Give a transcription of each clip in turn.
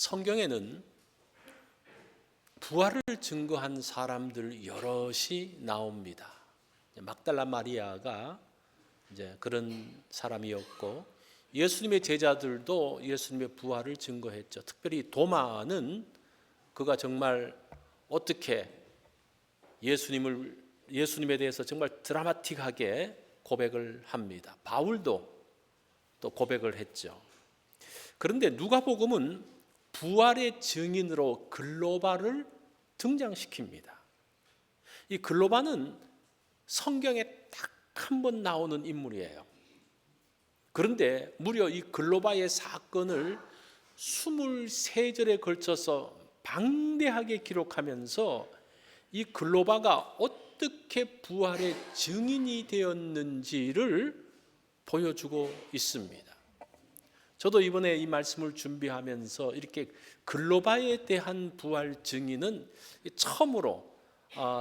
성경에는 부활을 증거한 사람들 여럿이 나옵니다. 막달라 마리아가 이제 그런 사람이었고, 예수님의 제자들도 예수님의 부활을 증거했죠. 특별히 도마는 그가 정말 어떻게 예수님에 대해서 정말 드라마틱하게 고백을 합니다. 바울도 또 고백을 했죠. 그런데 누가복음은 부활의 증인으로 글로바를 등장시킵니다. 이 글로바는 성경에 딱 한 번 나오는 인물이에요. 그런데 무려 이 글로바의 사건을 23절에 걸쳐서 방대하게 기록하면서 이 글로바가 어떻게 부활의 증인이 되었는지를 보여주고 있습니다. 저도 이번에 이 말씀을 준비하면서 이렇게 글로바에 대한 부활 증인은 처음으로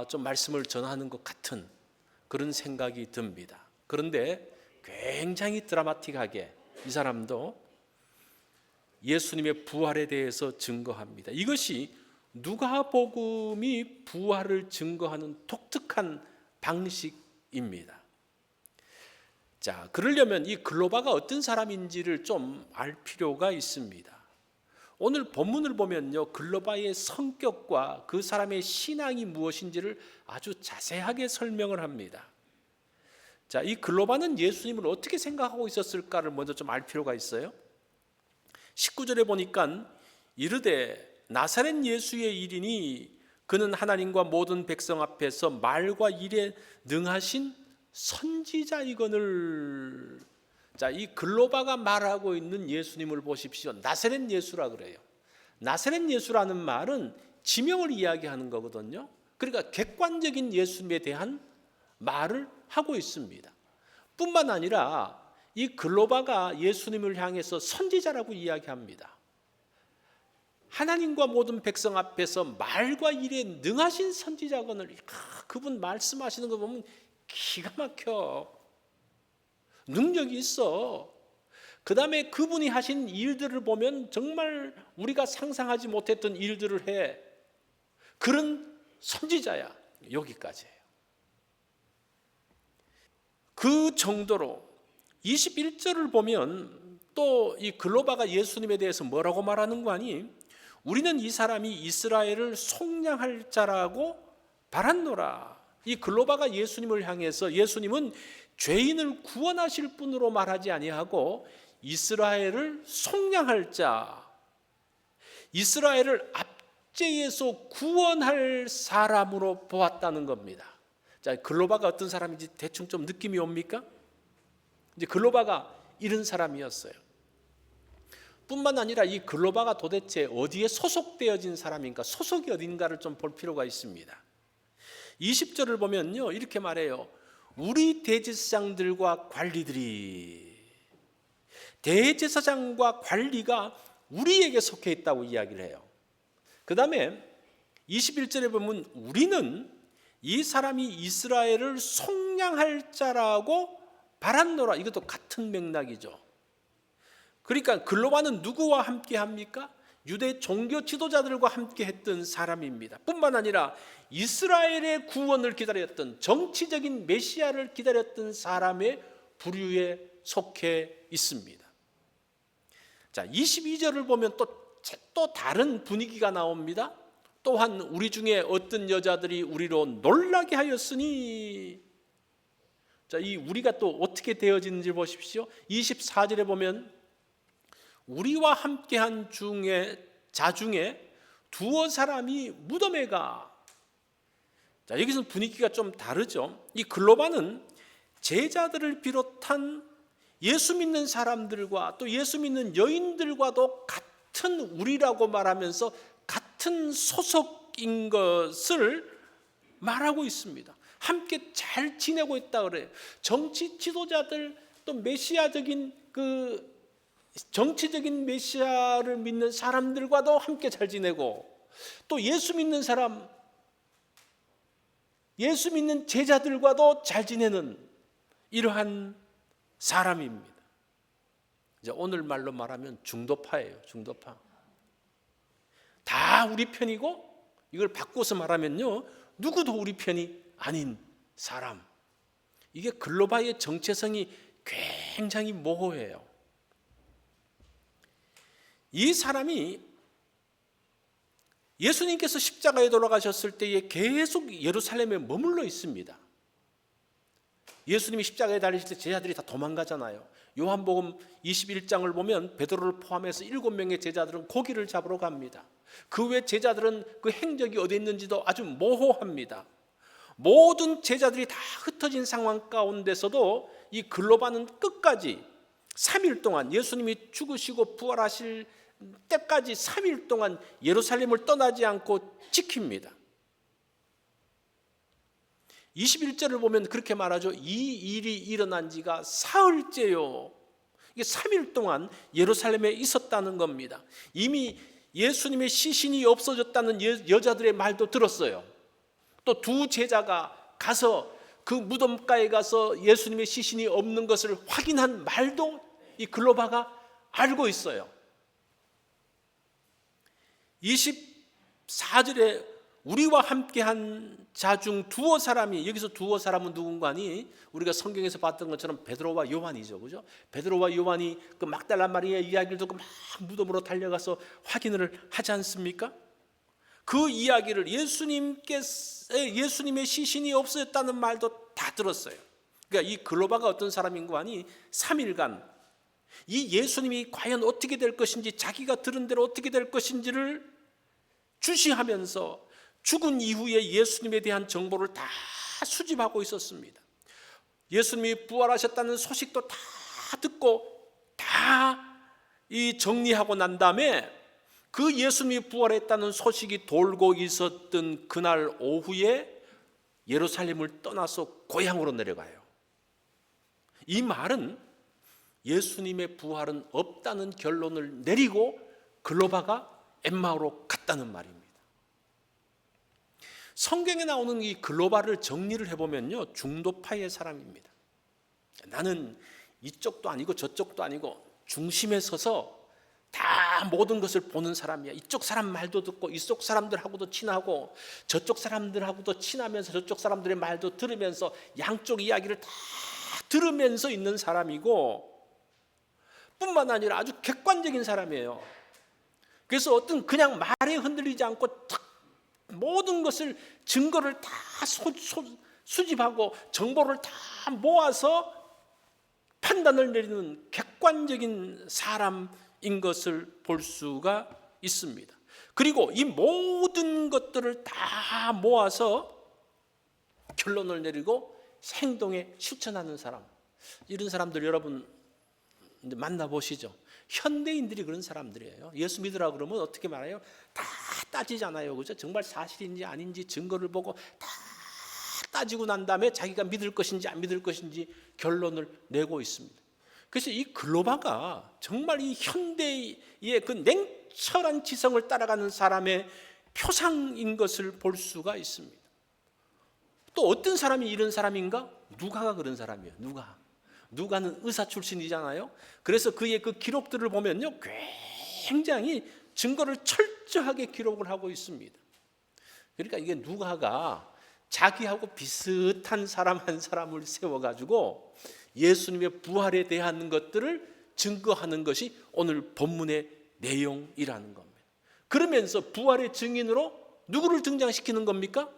좀 말씀을 전하는 것 같은 그런 생각이 듭니다. 그런데 굉장히 드라마틱하게 이 사람도 예수님의 부활에 대해서 증거합니다. 이것이 누가복음이 부활을 증거하는 독특한 방식입니다. 자, 그러려면 이 글로바가 어떤 사람인지를 좀 알 필요가 있습니다. 오늘 본문을 보면요, 글로바의 성격과 그 사람의 신앙이 무엇인지를 아주 자세하게 설명을 합니다. 자, 이 글로바는 예수님을 어떻게 생각하고 있었을까를 먼저 좀 알 필요가 있어요. 19절에 보니까 이르되 나사렛 예수의 일이니 그는 하나님과 모든 백성 앞에서 말과 일에 능하신 선지자이거늘. 자, 이 글로바가 말하고 있는 예수님을 보십시오. 나사렛 예수라 그래요. 나사렛 예수라는 말은 지명을 이야기하는 거거든요. 그러니까 객관적인 예수님에 대한 말을 하고 있습니다. 뿐만 아니라 이 글로바가 예수님을 향해서 선지자라고 이야기합니다. 하나님과 모든 백성 앞에서 말과 일에 능하신 선지자거늘. 그분 말씀하시는 거 보면 기가 막혀. 능력이 있어. 그 다음에 그분이 하신 일들을 보면 정말 우리가 상상하지 못했던 일들을 해. 그런 선지자야. 여기까지예요. 그 정도로 21절을 보면 또 이 글로바가 예수님에 대해서 뭐라고 말하는 거 아니? 우리는 이 사람이 이스라엘을 속량할 자라고 바랐노라. 이 글로바가 예수님을 향해서 예수님은 죄인을 구원하실 분으로 말하지 아니하고 이스라엘을 속량할 자, 이스라엘을 압제에서 구원할 사람으로 보았다는 겁니다. 자, 글로바가 어떤 사람인지 대충 좀 느낌이 옵니까? 이제 글로바가 이런 사람이었어요. 뿐만 아니라 이 글로바가 도대체 어디에 소속되어진 사람인가, 소속이 어딘가를 좀 볼 필요가 있습니다. 20절을 보면요, 이렇게 말해요. 우리 대제사장들과 관리들이, 대제사장과 관리가 우리에게 속해 있다고 이야기를 해요. 그 다음에 21절에 보면 우리는 이 사람이 이스라엘을 속량할 자라고 바랐노라. 이것도 같은 맥락이죠. 그러니까 글로바는 누구와 함께 합니까? 유대 종교 지도자들과 함께 했던 사람입니다. 뿐만 아니라 이스라엘의 구원을 기다렸던, 정치적인 메시아를 기다렸던 사람의 부류에 속해 있습니다. 자, 22절을 보면 또 다른 분위기가 나옵니다. 또한 우리 중에 어떤 여자들이 우리로 놀라게 하였으니. 자, 이 우리가 또 어떻게 되어지는지 보십시오. 24절에 보면 우리와 함께한 자 중에 두어 사람이 무덤에 가. 자, 여기서 분위기가 좀 다르죠. 이 글로바는 제자들을 비롯한 예수 믿는 사람들과 또 예수 믿는 여인들과도 같은 우리라고 말하면서 같은 소속인 것을 말하고 있습니다. 함께 잘 지내고 있다 그래요. 정치 지도자들, 또 메시아적인 정치적인 메시아를 믿는 사람들과도 함께 잘 지내고, 또 예수 믿는 사람, 예수 믿는 제자들과도 잘 지내는 이러한 사람입니다. 이제 오늘 말로 말하면 중도파예요. 중도파. 다 우리 편이고, 이걸 바꿔서 말하면요, 누구도 우리 편이 아닌 사람. 이게 글로바의 정체성이 굉장히 모호해요. 이 사람이 예수님께서 십자가에 돌아가셨을 때에 계속 예루살렘에 머물러 있습니다. 예수님이 십자가에 달리실 때 제자들이 다 도망가잖아요. 요한복음 21장을 보면 베드로를 포함해서 7명의 제자들은 고기를 잡으러 갑니다. 그 외 제자들은 그 행적이 어디 있는지도 아주 모호합니다. 모든 제자들이 다 흩어진 상황 가운데서도 이 글로바는 끝까지 3일 동안, 예수님이 죽으시고 부활하실 때까지 3일 동안 예루살렘을 떠나지 않고 지킵니다. 21절을 보면 그렇게 말하죠. 이 일이 일어난 지가 사흘째요. 이게 3일 동안 예루살렘에 있었다는 겁니다. 이미 예수님의 시신이 없어졌다는 여자들의 말도 들었어요. 또 두 제자가 가서 그 무덤가에 가서 예수님의 시신이 없는 것을 확인한 말도 이 글로바가 알고 있어요. 24절에 우리와 함께한 자 중 두어 사람이, 여기서 두어 사람은 누군가니 우리가 성경에서 봤던 것처럼 베드로와 요한이죠, 그죠? 베드로와 요한이 그 막달라 마리아의 이야기를 듣고 막 무덤으로 달려가서 확인을 하지 않습니까? 그 이야기를 예수님의 시신이 없어졌다는 말도 다 들었어요. 그러니까 이 글로바가 어떤 사람인가 하니 3일간 이 예수님이 과연 어떻게 될 것인지, 자기가 들은 대로 어떻게 될 것인지를 주시하면서 죽은 이후에 예수님에 대한 정보를 다 수집하고 있었습니다. 예수님이 부활하셨다는 소식도 다 듣고 다 정리하고 난 다음에 그 예수님이 부활했다는 소식이 돌고 있었던 그날 오후에 예루살렘을 떠나서 고향으로 내려가요. 이 말은 예수님의 부활은 없다는 결론을 내리고 글로바가 엠마오로 갔다는 말입니다. 성경에 나오는 이 글로바를 정리를 해보면요, 중도파의 사람입니다. 나는 이쪽도 아니고 저쪽도 아니고 중심에 서서 다 모든 것을 보는 사람이야. 이쪽 사람 말도 듣고 이쪽 사람들하고도 친하고 저쪽 사람들하고도 친하면서 저쪽 사람들의 말도 들으면서 양쪽 이야기를 다 들으면서 있는 사람이고, 뿐만 아니라 아주 객관적인 사람이에요. 그래서 어떤 그냥 말에 흔들리지 않고 탁 모든 것을, 증거를 다 수집하고 정보를 다 모아서 판단을 내리는 객관적인 사람인 것을 볼 수가 있습니다. 그리고 이 모든 것들을 다 모아서 결론을 내리고 행동에 실천하는 사람, 이런 사람들 여러분 만나보시죠. 현대인들이 그런 사람들이에요. 예수 믿으라 그러면 어떻게 말해요? 다 따지잖아요, 그죠? 정말 사실인지 아닌지 증거를 보고 다 따지고 난 다음에 자기가 믿을 것인지 안 믿을 것인지 결론을 내고 있습니다. 그래서 이 글로바가 정말 이 현대의 그 냉철한 지성을 따라가는 사람의 표상인 것을 볼 수가 있습니다. 또 어떤 사람이 이런 사람인가? 누가가 그런 사람이에요. 누가는 의사 출신이잖아요. 그래서 그의 그 기록들을 보면요, 굉장히 증거를 철저하게 기록을 하고 있습니다. 그러니까 이게 누가가 자기하고 비슷한 사람 한 사람을 세워가지고 예수님의 부활에 대한 것들을 증거하는 것이 오늘 본문의 내용이라는 겁니다. 그러면서 부활의 증인으로 누구를 등장시키는 겁니까?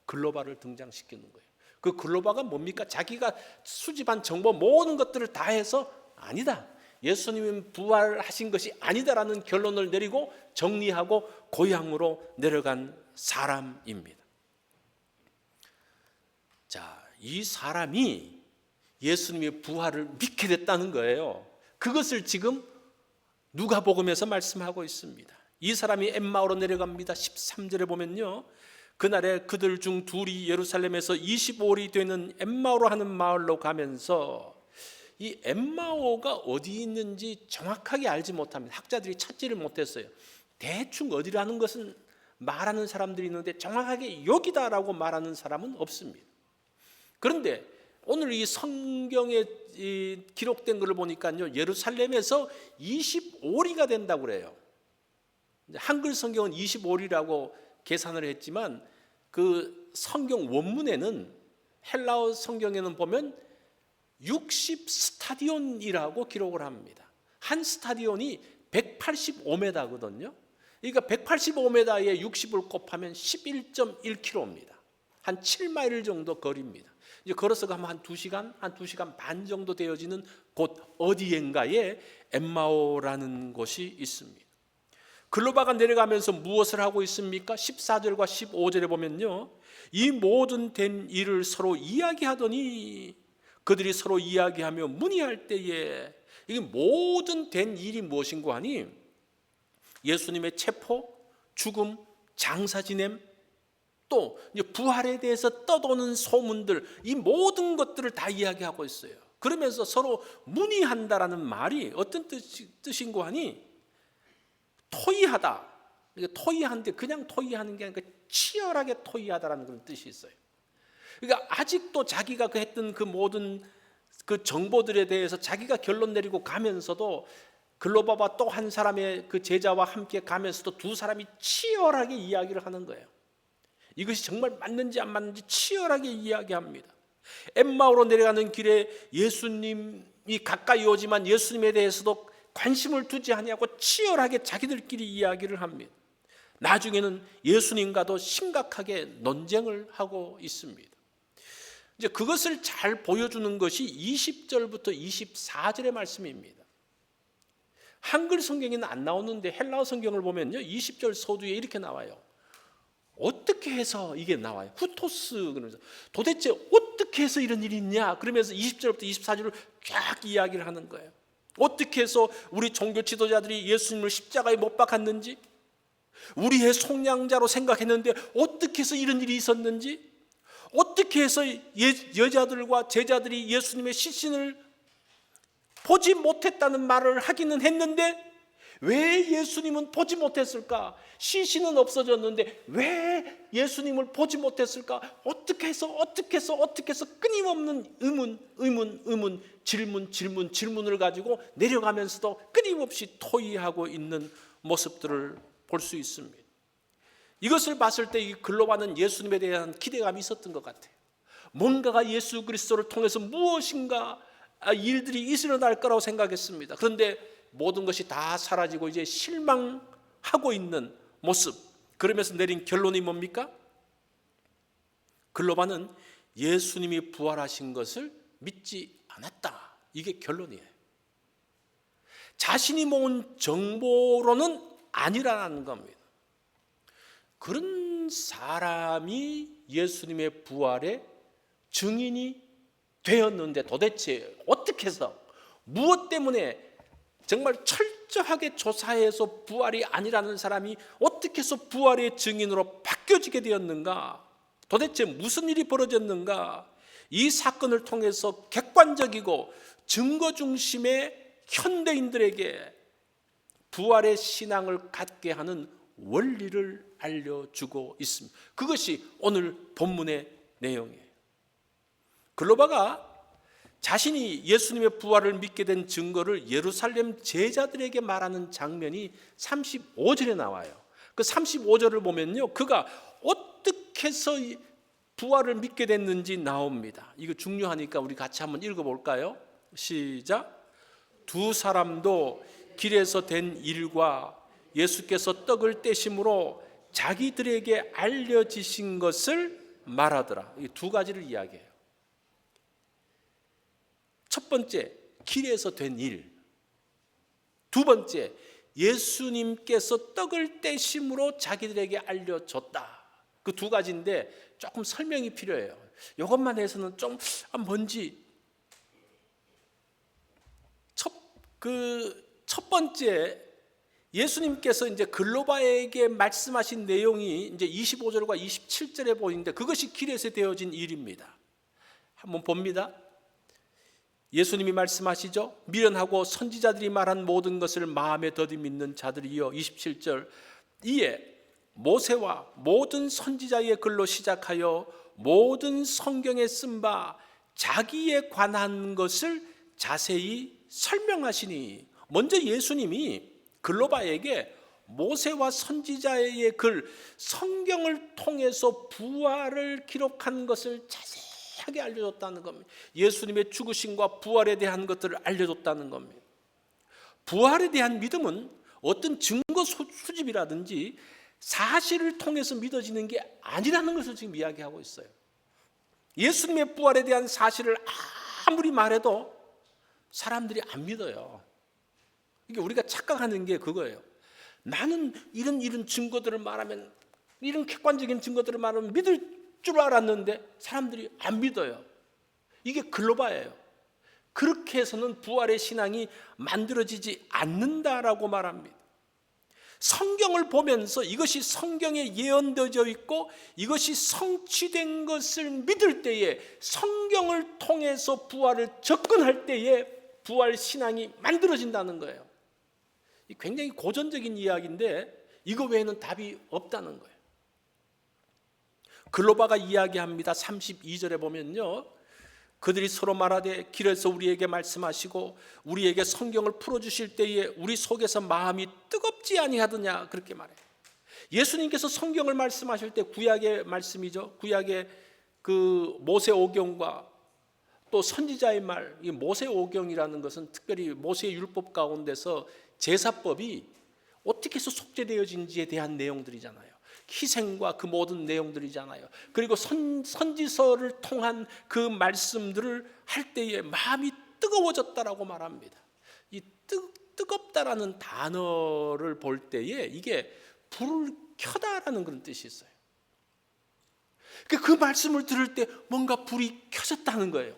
글로바를 등장시키는 거예요. 그 글로바가 뭡니까? 자기가 수집한 정보 모든 것들을 다 해서 아니다, 예수님은 부활하신 것이 아니다라는 결론을 내리고 정리하고 고향으로 내려간 사람입니다. 자, 이 사람이 예수님의 부활을 믿게 됐다는 거예요. 그것을 지금 누가복음에서 말씀하고 있습니다. 이 사람이 엠마오로 내려갑니다. 13절에 보면요, 그날에 그들 중 둘이 예루살렘에서 25里 되는 엠마오로 하는 마을로 가면서, 이 엠마오가 어디 있는지 정확하게 알지 못합니다. 학자들이 찾지를 못했어요. 대충 어디라는 것은 말하는 사람들이 있는데 정확하게 여기다라고 말하는 사람은 없습니다. 그런데 오늘 이 성경에 기록된 것을 보니까요, 예루살렘에서 25리가 된다고 그래요. 한글 성경은 25일이라고 계산을 했지만 그 성경 원문에는 헬라어 성경에는 보면 60 스타디온이라고 기록을 합니다. 한 스타디온이 185m거든요. 그러니까 185m에 60을 곱하면 11.1km입니다. 한 7마일 정도 거리입니다. 이제 걸어서 가면 한 2시간, 한 2시간 반 정도 되어지는 곳 어디엔가에 엠마오라는 곳이 있습니다. 글로바가 내려가면서 무엇을 하고 있습니까? 14절과 15절에 보면요, 이 모든 된 일을 서로 이야기하더니 그들이 서로 이야기하며 문의할 때에, 이 모든 된 일이 무엇인고 하니 예수님의 체포, 죽음, 장사 지냄, 또 이제 부활에 대해서 떠도는 소문들, 이 모든 것들을 다 이야기하고 있어요. 그러면서 서로 문의한다라는 말이 어떤 뜻인고 하니 토의하다. 토의하는데 그냥 토의하는 게 아니라 치열하게 토의하다라는 그런 뜻이 있어요. 그러니까 아직도 자기가 했던 그 모든 그 정보들에 대해서 자기가 결론 내리고 가면서도 글로바와 또 한 사람의 그 제자와 함께 가면서도 두 사람이 치열하게 이야기를 하는 거예요. 이것이 정말 맞는지 안 맞는지 치열하게 이야기합니다. 엠마오로 내려가는 길에 예수님이 가까이 오지만 예수님에 대해서도 관심을 두지 아니하고 치열하게 자기들끼리 이야기를 합니다. 나중에는 예수님과도 심각하게 논쟁을 하고 있습니다. 이제 그것을 잘 보여주는 것이 20절부터 24절의 말씀입니다. 한글 성경에는 안 나오는데 헬라어 성경을 보면요, 20절 서두에 이렇게 나와요. 어떻게 해서 이게 나와요? 후토스, 그러면서 도대체 어떻게 해서 이런 일이 있냐? 그러면서 20절부터 24절을 쫙 이야기를 하는 거예요. 어떻게 해서 우리 종교 지도자들이 예수님을 십자가에 못 박았는지, 우리의 속량자로 생각했는데 어떻게 해서 이런 일이 있었는지, 어떻게 해서 여자들과 제자들이 예수님의 시신을 보지 못했다는 말을 하기는 했는데 왜 예수님은 보지 못했을까? 시신은 없어졌는데 왜 예수님을 보지 못했을까? 어떻게 해서 끊임없는 의문, 질문을 가지고 내려가면서도 끊임없이 토의하고 있는 모습들을 볼 수 있습니다. 이것을 봤을 때 이 글로바는 예수님에 대한 기대감이 있었던 것 같아요. 뭔가가 예수 그리스도를 통해서 무엇인가 일들이 일어날 거라고 생각했습니다. 그런데 모든 것이 다 사라지고 이제 실망하고 있는 모습. 그러면서 내린 결론이 뭡니까? 글로바는 예수님이 부활하신 것을 믿지 않았다. 이게 결론이에요. 자신이 모은 정보로는 아니라는 겁니다. 그런 사람이 예수님의 부활의 증인이 되었는데 도대체 어떻게 해서, 무엇 때문에 정말 철저하게 조사해서 부활이 아니라는 사람이 어떻게 해서 부활의 증인으로 바뀌어지게 되었는가? 도대체 무슨 일이 벌어졌는가? 이 사건을 통해서 객관적이고 증거 중심의 현대인들에게 부활의 신앙을 갖게 하는 원리를 알려주고 있습니다. 그것이 오늘 본문의 내용이에요. 글로바가 자신이 예수님의 부활을 믿게 된 증거를 예루살렘 제자들에게 말하는 장면이 35절에 나와요. 그 35절을 보면요, 그가 어떻게 해서 부활을 믿게 됐는지 나옵니다. 이거 중요하니까 우리 같이 한번 읽어볼까요? 시작. 두 사람도 길에서 된 일과 예수께서 떡을 떼심으로 자기들에게 알려지신 것을 말하더라. 이 두 가지를 이야기해요. 첫 번째, 길에서 된 일. 두 번째, 예수님께서 떡을 떼심으로 자기들에게 알려줬다. 그 두 가지인데 조금 설명이 필요해요. 이것만 해서는 좀 뭔지. 첫 번째, 예수님께서 이제 글로바에게 말씀하신 내용이 이제 25절과 27절에 보이는데 그것이 길에서 되어진 일입니다. 한번 봅니다. 예수님이 말씀하시죠. 미련하고 선지자들이 말한 모든 것을 마음에 더디 믿는 자들이여. 27절. 이에 모세와 모든 선지자의 글로 시작하여 모든 성경에 쓴 바 자기에 관한 것을 자세히 설명하시니. 먼저 예수님이 글로바에게 모세와 선지자의 글, 성경을 통해서 부활을 기록한 것을 자세하게 알려줬다는 겁니다. 예수님의 죽으심과 부활에 대한 것들을 알려줬다는 겁니다. 부활에 대한 믿음은 어떤 증거 수집이라든지 사실을 통해서 믿어지는 게 아니라는 것을 지금 이야기하고 있어요. 예수님의 부활에 대한 사실을 아무리 말해도 사람들이 안 믿어요. 이게 우리가 착각하는 게 그거예요. 나는 이런 증거들을 말하면, 이런 객관적인 증거들을 말하면 믿을 줄 알았는데 사람들이 안 믿어요. 이게 글로바예요. 그렇게 해서는 부활의 신앙이 만들어지지 않는다라고 말합니다. 성경을 보면서 이것이 성경에 예언되어 있고 이것이 성취된 것을 믿을 때에, 성경을 통해서 부활을 접근할 때에 부활 신앙이 만들어진다는 거예요. 굉장히 고전적인 이야기인데 이거 외에는 답이 없다는 거예요. 글로바가 이야기합니다. 32절에 보면요, 그들이 서로 말하되 길에서 우리에게 말씀하시고 우리에게 성경을 풀어주실 때에 우리 속에서 마음이 뜨겁지 아니하더냐, 그렇게 말해요. 예수님께서 성경을 말씀하실 때 구약의 말씀이죠. 구약의 그 모세오경과 또 선지자의 말, 이 모세오경이라는 것은 특별히 모세의 율법 가운데서 제사법이 어떻게 해서 속죄되어진지에 대한 내용들이잖아요. 희생과 그 모든 내용들이잖아요. 그리고 선지서를 통한 그 말씀들을 할 때에 마음이 뜨거워졌다라고 말합니다. 이 뜨겁다라는 단어를 볼 때에 이게 불을 켜다라는 그런 뜻이 있어요. 그 말씀을 들을 때 뭔가 불이 켜졌다는 거예요.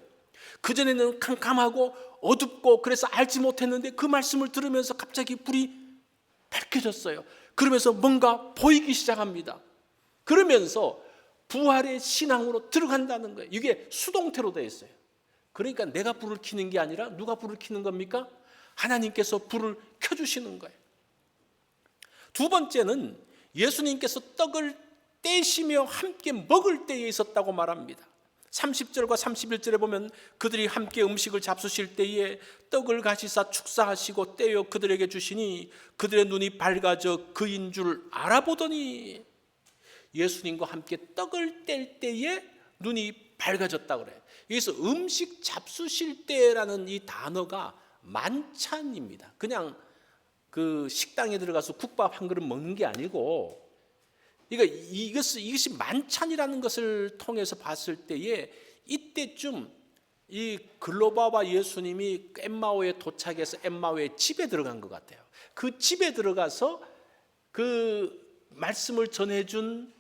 그전에는 캄캄하고 어둡고 그래서 알지 못했는데 그 말씀을 들으면서 갑자기 불이 밝혀졌어요. 그러면서 뭔가 보이기 시작합니다. 그러면서 부활의 신앙으로 들어간다는 거예요. 이게 수동태로 되어 있어요. 그러니까 내가 불을 켜는 게 아니라 누가 불을 켜는 겁니까? 하나님께서 불을 켜주시는 거예요. 두 번째는 예수님께서 떡을 떼시며 함께 먹을 때에 있었다고 말합니다. 30절과 31절에 보면 그들이 함께 음식을 잡수실 때에 떡을 가시사 축사하시고 떼어 그들에게 주시니 그들의 눈이 밝아져 그인 줄 알아보더니, 예수님과 함께 떡을 뗄 때에 눈이 밝아졌다고 그래요. 여기서 음식 잡수실 때라는 이 단어가 만찬입니다. 그냥 그 식당에 들어가서 국밥 한 그릇 먹는 게 아니고, 그러니까 이것이 만찬이라는 것을 통해서 봤을 때에 이때쯤 이 글로바와 예수님이 엠마오에 도착해서 엠마오의 집에 들어간 것 같아요. 그 집에 들어가서 그 말씀을 전해준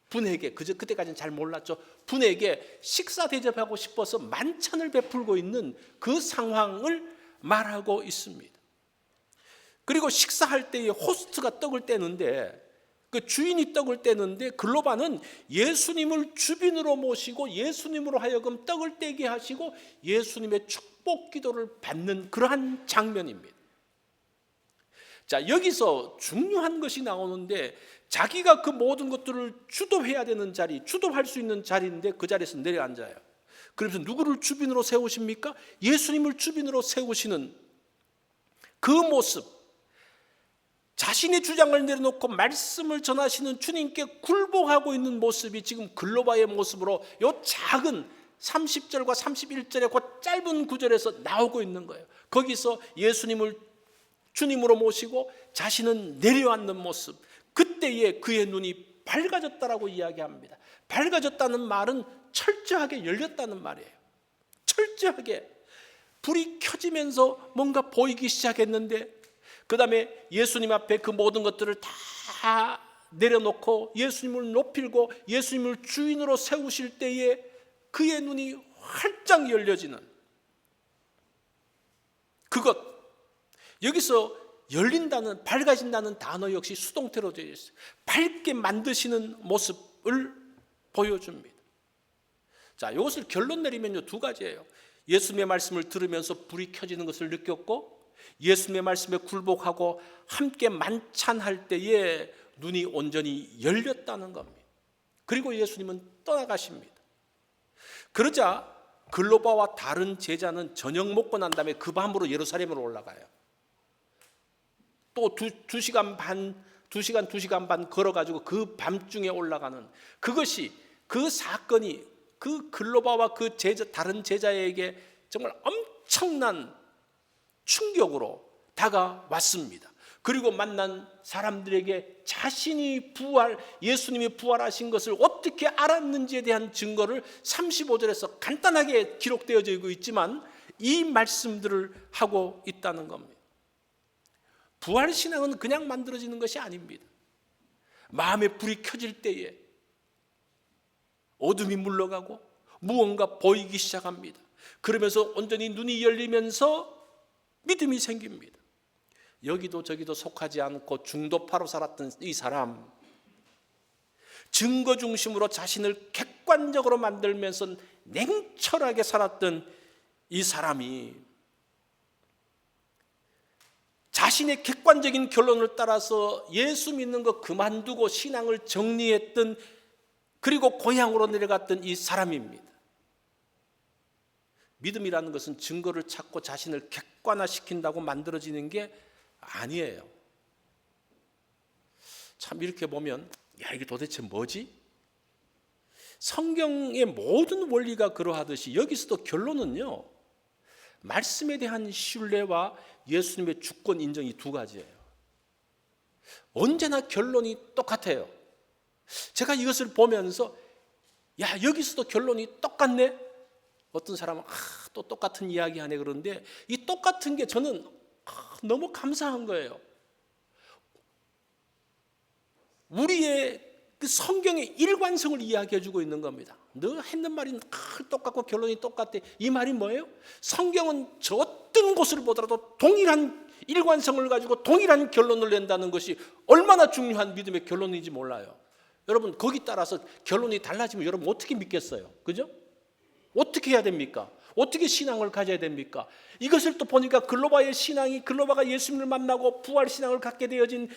분에게, 그때까지는 잘 몰랐죠. 분에게 식사 대접하고 싶어서 만찬을 베풀고 있는 그 상황을 말하고 있습니다. 그리고 식사할 때에 호스트가 떡을 떼는데, 그 주인이 떡을 떼는데 글로바는 예수님을 주빈으로 모시고 예수님으로 하여금 떡을 떼게 하시고 예수님의 축복 기도를 받는 그러한 장면입니다. 자, 여기서 중요한 것이 나오는데, 자기가 그 모든 것들을 주도해야 되는 자리, 주도할 수 있는 자리인데 그 자리에서 내려앉아요. 그래서 누구를 주빈으로 세우십니까? 예수님을 주빈으로 세우시는 그 모습, 자신의 주장을 내려놓고 말씀을 전하시는 주님께 굴복하고 있는 모습이 지금 글로바의 모습으로 요 작은 30절과 31절의 그 짧은 구절에서 나오고 있는 거예요. 거기서 예수님을 주님으로 모시고 자신은 내려앉는 모습, 그때에 그의 눈이 밝아졌다라고 이야기합니다. 밝아졌다는 말은 철저하게 열렸다는 말이에요. 철저하게 불이 켜지면서 뭔가 보이기 시작했는데, 그 다음에 예수님 앞에 그 모든 것들을 다 내려놓고 예수님을 높이고 예수님을 주인으로 세우실 때에 그의 눈이 활짝 열려지는 그것, 여기서 열린다는, 밝아진다는 단어 역시 수동태로 되어 있어요. 밝게 만드시는 모습을 보여줍니다. 자, 이것을 결론 내리면요, 두 가지예요. 예수님의 말씀을 들으면서 불이 켜지는 것을 느꼈고, 예수님의 말씀에 굴복하고 함께 만찬할 때에 눈이 온전히 열렸다는 겁니다. 그리고 예수님은 떠나가십니다. 그러자 글로바와 다른 제자는 저녁 먹고 난 다음에 그 밤으로 예루살렘으로 올라가요. 또 두 시간 반, 2시간 반 걸어가지고 그 밤중에 올라가는 그것이, 그 사건이 그 글로바와 그 다른 제자에게 정말 엄청난 충격으로 다가왔습니다. 그리고 만난 사람들에게 자신이 예수님이 부활하신 것을 어떻게 알았는지에 대한 증거를 35절에서 간단하게 기록되어져 있지만 이 말씀들을 하고 있다는 겁니다. 부활신앙은 그냥 만들어지는 것이 아닙니다. 마음에 불이 켜질 때에 어둠이 물러가고 무언가 보이기 시작합니다. 그러면서 온전히 눈이 열리면서 믿음이 생깁니다. 여기도 저기도 속하지 않고 중도파로 살았던 이 사람, 증거 중심으로 자신을 객관적으로 만들면서 냉철하게 살았던 이 사람이 자신의 객관적인 결론을 따라서 예수 믿는 거 그만두고 신앙을 정리했던, 그리고 고향으로 내려갔던 이 사람입니다. 믿음이라는 것은 증거를 찾고 자신을 객관화시킨다고 만들어지는 게 아니에요. 참 이렇게 보면 이게 도대체 뭐지? 성경의 모든 원리가 그러하듯이 여기서도 결론은요, 말씀에 대한 신뢰와 예수님의 주권 인정이 두 가지예요. 언제나 결론이 똑같아요. 제가 이것을 보면서 여기서도 결론이 똑같네? 어떤 사람은 또 똑같은 이야기 하네 그러는데, 이 똑같은 게 저는 너무 감사한 거예요. 우리의 그 성경의 일관성을 이야기해 주고 있는 겁니다. 너 했는 말이 똑같고 결론이 똑같대. 이 말이 뭐예요? 성경은 저 어떤 곳을 보더라도 동일한 일관성을 가지고 동일한 결론을 낸다는 것이 얼마나 중요한 믿음의 결론인지 몰라요. 여러분, 거기 따라서 결론이 달라지면 여러분 어떻게 믿겠어요? 그죠? 어떻게 해야 됩니까? 어떻게 신앙을 가져야 됩니까? 이것을 또 보니까 글로바가 예수님을 만나고 부활 신앙을 갖게 되어진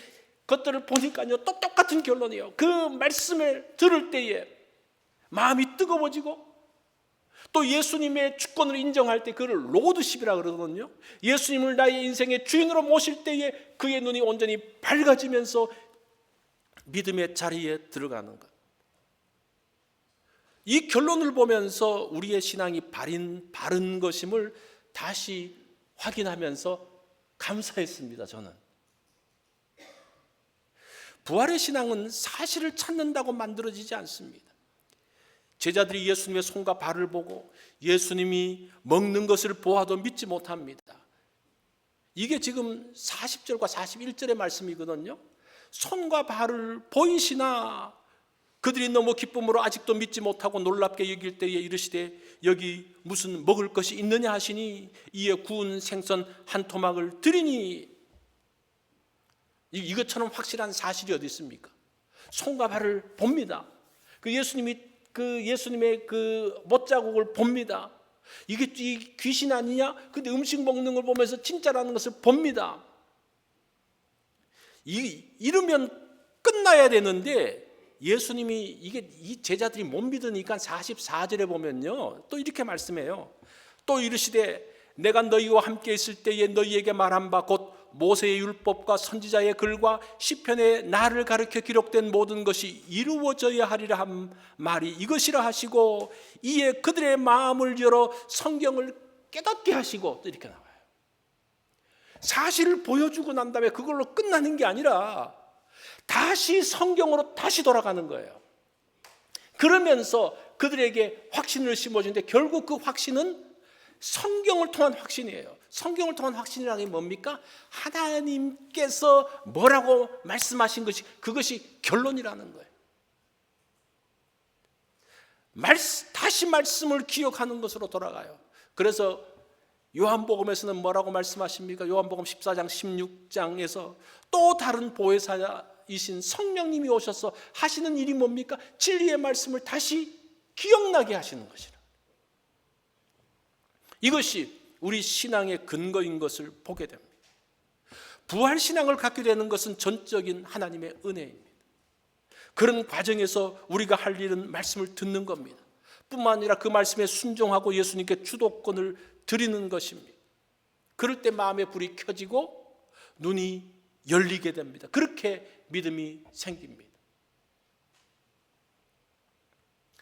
것들을 보니까요, 또 똑같은 결론이에요. 그 말씀을 들을 때에 마음이 뜨거워지고, 또 예수님의 주권을 인정할 때 그를 로드십이라 그러거든요. 예수님을 나의 인생의 주인으로 모실 때에 그의 눈이 온전히 밝아지면서 믿음의 자리에 들어가는 것. 이 결론을 보면서 우리의 신앙이 바른 것임을 다시 확인하면서 감사했습니다. 저는 부활의 신앙은 사실을 찾는다고 만들어지지 않습니다. 제자들이 예수님의 손과 발을 보고 예수님이 먹는 것을 보아도 믿지 못합니다. 이게 지금 40절과 41절의 말씀이거든요. 손과 발을 보이시나 그들이 너무 기쁨으로 아직도 믿지 못하고 놀랍게 여길 때에 이르시되 여기 무슨 먹을 것이 있느냐 하시니 이에 구운 생선 한 토막을 드리니. 이것처럼 확실한 사실이 어디 있습니까? 손과 발을 봅니다. 예수님의 그 못자국을 봅니다. 이게 귀신 아니냐? 근데 음식 먹는 걸 보면서 진짜라는 것을 봅니다. 이러면 끝나야 되는데 예수님이 이 제자들이 못 믿으니까 44절에 보면요, 또 이렇게 말씀해요. 또 이르시되 내가 너희와 함께 있을 때에 너희에게 말한 바 곧 모세의 율법과 선지자의 글과 시편에 나를 가르쳐 기록된 모든 것이 이루어져야 하리라 한 말이 이것이라 하시고 이에 그들의 마음을 열어 성경을 깨닫게 하시고, 또 이렇게 나와요. 사실을 보여주고 난 다음에 그걸로 끝나는 게 아니라 다시 성경으로 다시 돌아가는 거예요. 그러면서 그들에게 확신을 심어주는데 결국 그 확신은 성경을 통한 확신이에요. 성경을 통한 확신이라는 게 뭡니까? 하나님께서 뭐라고 말씀하신 것이, 그것이 결론이라는 거예요. 다시 말씀을 기억하는 것으로 돌아가요. 그래서 요한복음에서는 뭐라고 말씀하십니까? 요한복음 14장 16장에서 또 다른 보혜사이신 성령님이 오셔서 하시는 일이 뭡니까? 진리의 말씀을 다시 기억나게 하시는 것이라. 이것이 우리 신앙의 근거인 것을 보게 됩니다. 부활 신앙을 갖게 되는 것은 전적인 하나님의 은혜입니다. 그런 과정에서 우리가 할 일은 말씀을 듣는 겁니다. 뿐만 아니라 그 말씀에 순종하고 예수님께 주도권을 드리는 것입니다. 그럴 때 마음의 불이 켜지고 눈이 열리게 됩니다. 그렇게 믿음이 생깁니다.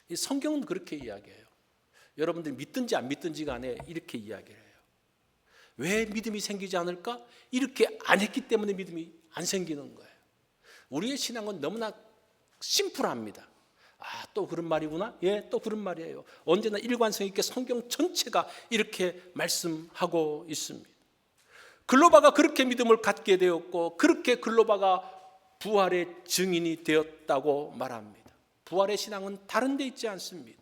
이 성경은 그렇게 이야기해요. 여러분들이 믿든지 안 믿든지 간에 이렇게 이야기를 해요. 왜 믿음이 생기지 않을까? 이렇게 안 했기 때문에 믿음이 안 생기는 거예요. 우리의 신앙은 너무나 심플합니다. 아, 또 그런 말이구나? 예, 또 그런 말이에요. 언제나 일관성 있게 성경 전체가 이렇게 말씀하고 있습니다. 글로바가 그렇게 믿음을 갖게 되었고, 그렇게 글로바가 부활의 증인이 되었다고 말합니다. 부활의 신앙은 다른 데 있지 않습니다.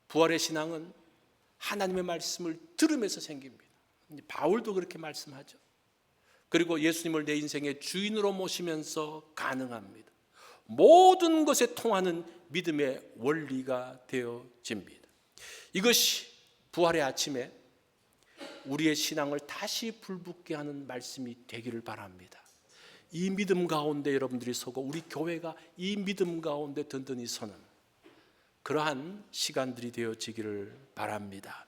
부활의 신앙은 하나님의 말씀을 들으면서 생깁니다. 바울도 그렇게 말씀하죠. 그리고 예수님을 내 인생의 주인으로 모시면서 가능합니다. 모든 것에 통하는 믿음의 원리가 되어집니다. 이것이 부활의 아침에 우리의 신앙을 다시 불붙게 하는 말씀이 되기를 바랍니다. 이 믿음 가운데 여러분들이 서고 우리 교회가 이 믿음 가운데 든든히 서는 그러한 시간들이 되어지기를 바랍니다.